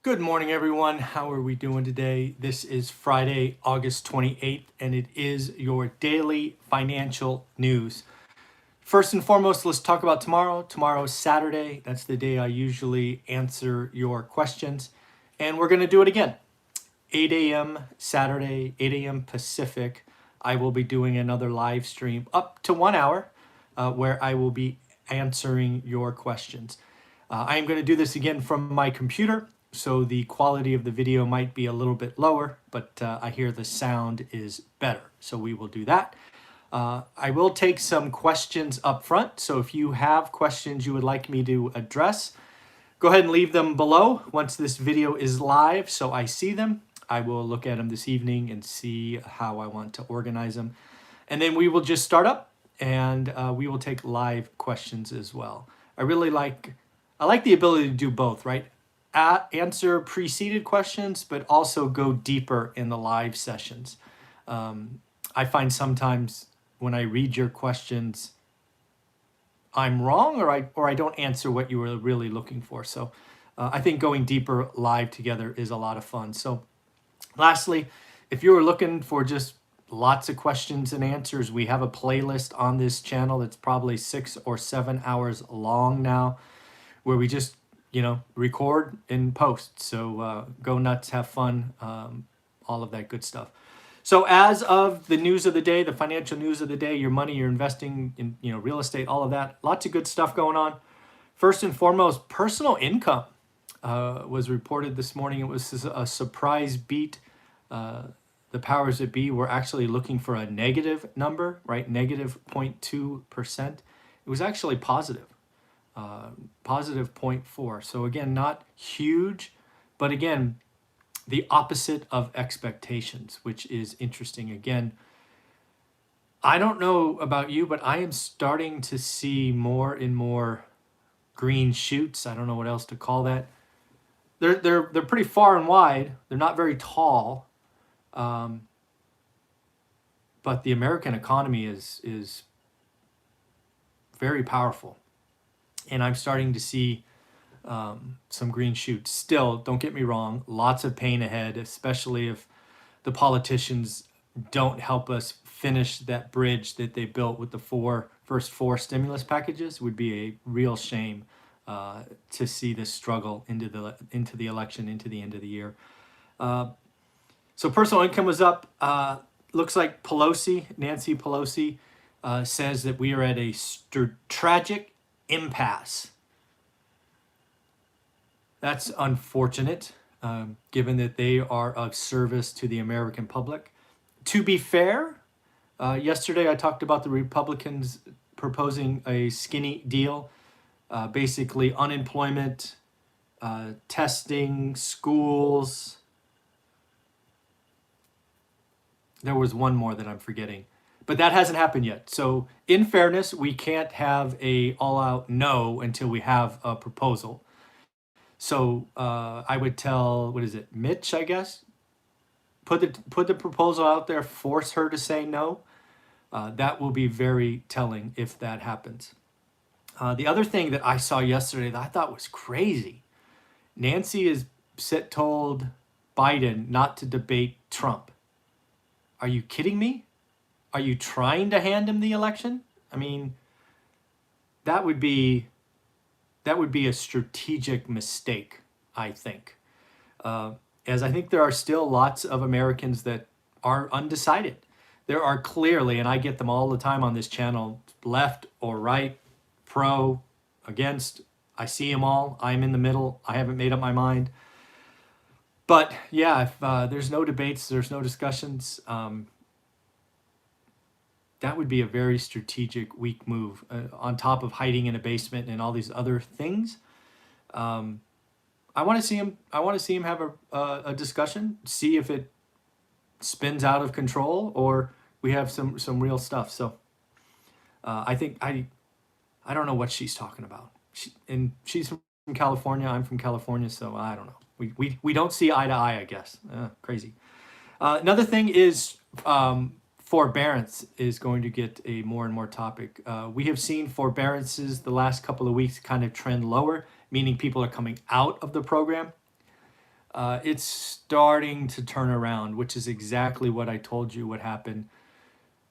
Good morning, everyone. How are we doing today? This is Friday, August 28th, and it is your daily financial news. First and foremost, let's talk about tomorrow. Tomorrow is Saturday. That's the day I usually answer your questions. And we're going to do it again. 8 a.m. Saturday, 8 a.m. Pacific. I will be doing another live stream up to 1 hour where I will be answering your questions. I am going to do this again from my computer, so the quality of the video might be a little bit lower, but I hear the sound is better. So we will do that. I will take some questions up front. So if you have questions you would like me to address, go ahead and leave them below once this video is live so I see them. I will look at them this evening and see how I want to organize them. And then we will just start up and we will take live questions as well. I like the ability to do both, right? Answer preceded questions, but also go deeper in the live sessions. I find sometimes when I read your questions, I'm wrong or I don't answer what you were really looking for. So I think going deeper live together is a lot of fun. So lastly, if you were looking for just lots of questions and answers, we have a playlist on this channel that's probably 6 or 7 hours long now, where we just record and post. So go nuts, have fun, all of that good stuff. So as of the news of the day, the financial news of the day, your money, you're investing in real estate, all of that, lots of good stuff going on. First and foremost, personal income was reported this morning. It was a surprise beat. The powers that be were actually looking for a negative number, right? Negative 0.2%. It was actually positive. Positive 0.4. So again, not huge, but again, the opposite of expectations, which is interesting. Again, I don't know about you, but I am starting to see more and more green shoots. I don't know what else to call that. They're pretty far and wide. They're not very tall, but the American economy is very powerful. And I'm starting to see some green shoots. Still, don't get me wrong, lots of pain ahead, especially if the politicians don't help us finish that bridge that they built with the first four stimulus packages. Would be a real shame to see this struggle into the election, into the end of the year. So personal income was up. Looks like Nancy Pelosi, says that we are at a tragic impasse. That's unfortunate, given that they are of service to the American public. To be fair, yesterday I talked about the Republicans proposing a skinny deal, basically unemployment, testing, schools. There was one more that I'm forgetting. But that hasn't happened yet. So in fairness, we can't have a all-out no until we have a proposal. So I would tell, Mitch, I guess? Put the proposal out there, force her to say no. That will be very telling if that happens. The other thing that I saw yesterday that I thought was crazy, Nancy is told Biden not to debate Trump. Are you kidding me? Are you trying to hand him the election? I mean, that would be a strategic mistake, I think. As I think there are still lots of Americans that are undecided. There are clearly, and I get them all the time on this channel, left or right, pro, against. I see them all. I'm in the middle. I haven't made up my mind. But yeah, if there's no debates, there's no discussions, that would be a very strategic, weak move, on top of hiding in a basement and all these other things. I want to see him. I want to see him have a discussion, see if it spins out of control or we have some real stuff. So I think I don't know what she's talking about. She's from California. I'm from California, so I don't know. We don't see eye to eye, I guess. Crazy. Another thing is. Forbearance is going to get a more and more topic. We have seen forbearances the last couple of weeks kind of trend lower, meaning people are coming out of the program. it's starting to turn around, which is exactly what I told you would happen,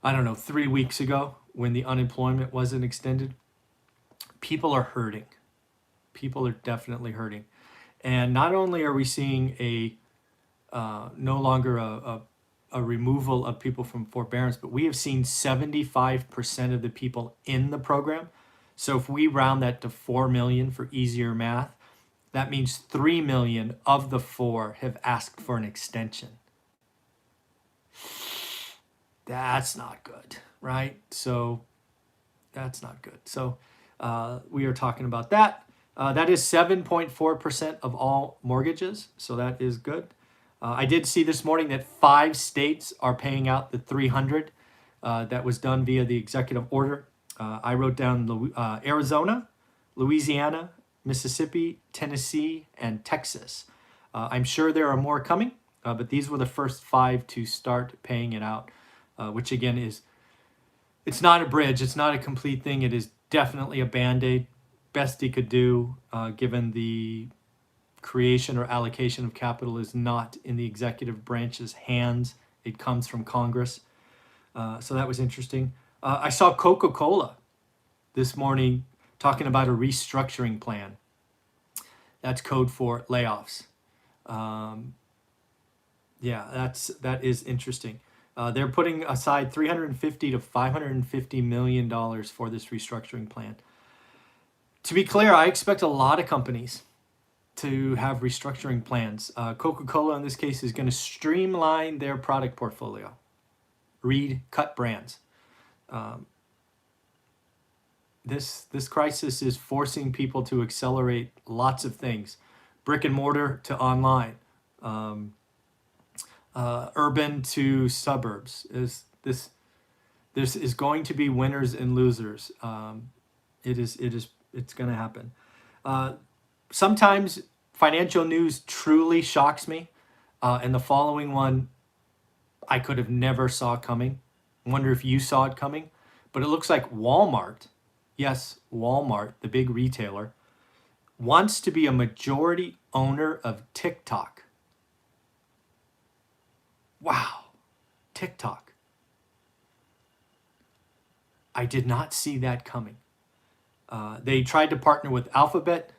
I don't know, 3 weeks ago when the unemployment wasn't extended. People are hurting. People are definitely hurting. And not only are we seeing no longer a removal of people from forbearance, but we have seen 75% of the people in the program. So if we round that to 4 million for easier math, that means 3 million of the 4 have asked for an extension. That's not good, right? So that's not good. So we are talking about that. That is 7.4% of all mortgages. So that is good. I did see this morning that 5 states are paying out the 300 that was done via the executive order. I wrote down Arizona, Louisiana, Mississippi, Tennessee, and Texas. I'm sure there are more coming, but these were the first 5 to start paying it out, which again it's not a bridge, it's not a complete thing. It is definitely a Band-Aid, best he could do, given the creation or allocation of capital is not in the executive branch's hands. It comes from Congress. So that was interesting. I saw Coca-Cola this morning talking about a restructuring plan. That's code for layoffs. Yeah, that is interesting. They're putting aside $350 to $550 million for this restructuring plan. To be clear, I expect a lot of companies to have restructuring plans. Coca-Cola in this case is going to streamline their product portfolio. Read, cut brands. This crisis is forcing people to accelerate lots of things, brick and mortar to online, urban to suburbs. This is going to be winners and losers. It's going to happen. Sometimes financial news truly shocks me, and the following one I could have never saw coming. I wonder if you saw it coming, but it looks like Walmart, yes, Walmart, the big retailer, wants to be a majority owner of TikTok. Wow, TikTok. I did not see that coming. They tried to partner with Alphabet,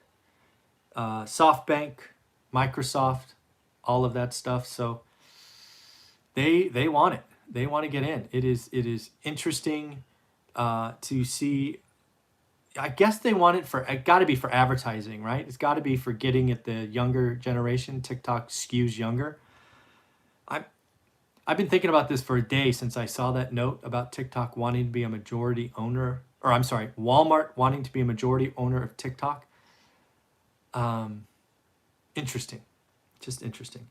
SoftBank, Microsoft, all of that stuff. So they want it. They want to get in. It is interesting to see. I guess they want it for. It got to be for advertising, right? It's got to be for getting at the younger generation. TikTok skews younger. I've been thinking about this for a day since I saw that note about TikTok wanting to be a majority owner, or I'm sorry, Walmart wanting to be a majority owner of TikTok. Interesting, just interesting.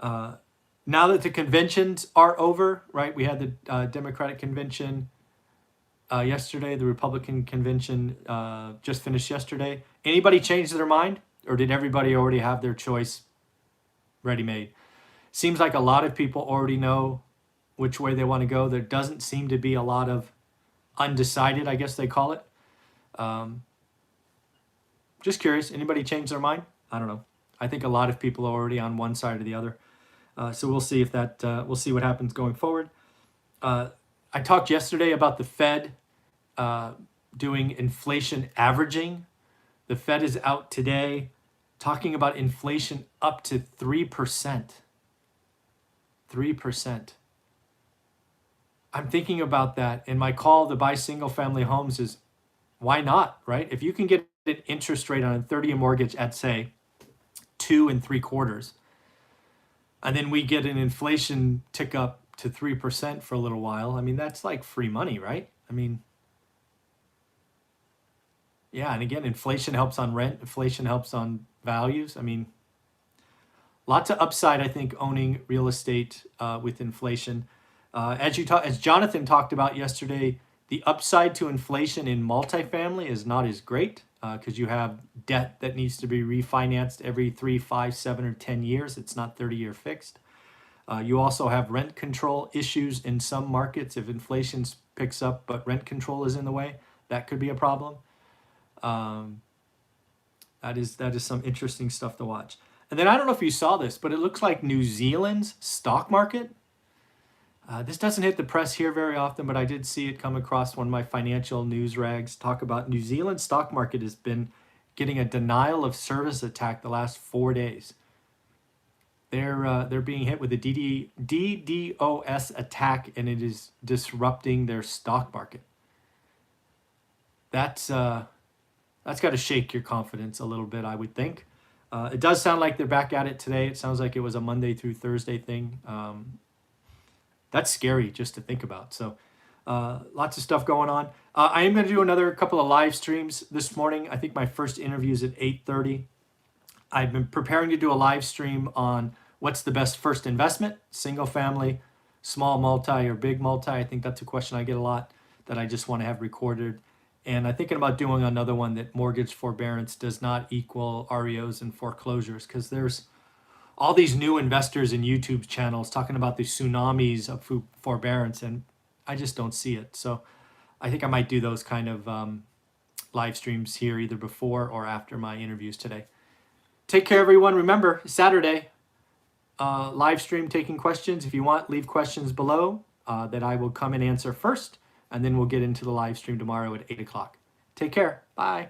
Now that the conventions are over, right? We had the Democratic convention yesterday. The Republican convention just finished yesterday. Anybody change their mind, or did everybody already have their choice ready-made? Seems like a lot of people already know which way they want to go. There doesn't seem to be a lot of undecided, I guess they call it. Just curious, anybody change their mind? I don't know. I think a lot of people are already on one side or the other. So we'll see if that, we'll see what happens going forward. I talked yesterday about the Fed doing inflation averaging. The Fed is out today talking about inflation up to 3%. 3%. I'm thinking about that, and my call to buy single family homes is why not, right? If you can get an interest rate on a 30-year mortgage at, say, 2 3/4, and then we get an inflation tick up to 3% for a little while, I mean, that's like free money, right? I mean, yeah, and again, inflation helps on rent, inflation helps on values. I mean, lots of upside, I think, owning real estate with inflation. As Jonathan talked about yesterday, the upside to inflation in multifamily is not as great because you have debt that needs to be refinanced every 3, 5, 7, or 10 years. It's not 30-year fixed. You also have rent control issues in some markets. If inflation picks up but rent control is in the way, that could be a problem. That is some interesting stuff to watch. And then I don't know if you saw this, but it looks like New Zealand's stock market. This doesn't hit the press here very often, but I did see it come across one of my financial news rags talk about New Zealand's stock market has been getting a denial of service attack the last 4 days. They're being hit with a DDoS attack, and it is disrupting their stock market. That's got to shake your confidence a little bit, I would think. It does sound like they're back at it today. It sounds like it was a Monday through Thursday thing. That's scary just to think about. So lots of stuff going on. I am going to do another couple of live streams this morning. I think my first interview is at 8:30. I've been preparing to do a live stream on what's the best first investment, single family, small multi, or big multi. I think that's a question I get a lot that I just want to have recorded. And I'm thinking about doing another one that mortgage forbearance does not equal REOs and foreclosures, because there's all these new investors in YouTube channels talking about the tsunamis of forbearance, and I just don't see it. So I think I might do those kind of live streams here either before or after my interviews today. Take care, everyone. Remember, Saturday, live stream taking questions. If you want, leave questions below that I will come and answer first, and then we'll get into the live stream tomorrow at 8 o'clock. Take care. Bye.